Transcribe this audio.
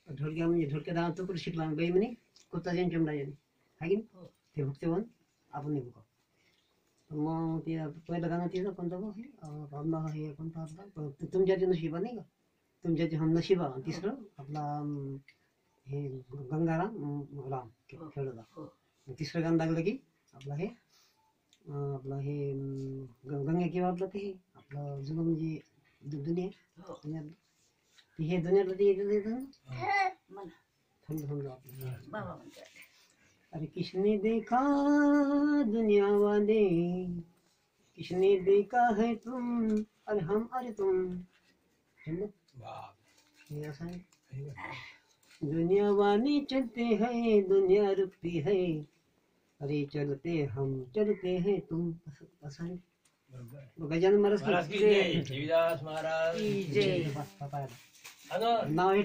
ढोलक्या म्हणजे ढोलक्या दावा तो कुठे शिकला बाई म्हणे कोताच्या चमडाच्याने आहे की नाही ते भक्तीवन आपण नाही बघा मग ते पहिलं गाणं तिचं कोणतं बघ आपला हे कोणता आपला तुमच्याचे नशिबा नाही का तुमच्याचे हम नशिबा तिसरं आपला हे गंगाराम राम खेळला तिसरं गाणं लागलं की आपलं हे गंगा किंवा आपलं ते आपलं जुनं म्हणजे दुनिया हे दुनियातलं ते येतं थंड आपलं अरे किसने देखा दुनिया वाले किसने देखा है तुम अरे हम अरे तुम ये ऐसा है दुनिया वाले चलते हैं दुनिया रुकती है अरे चलते हम चलते हैं तुम ऐसा है गजानन महाराज की जय देवीदास महाराज की जय नाव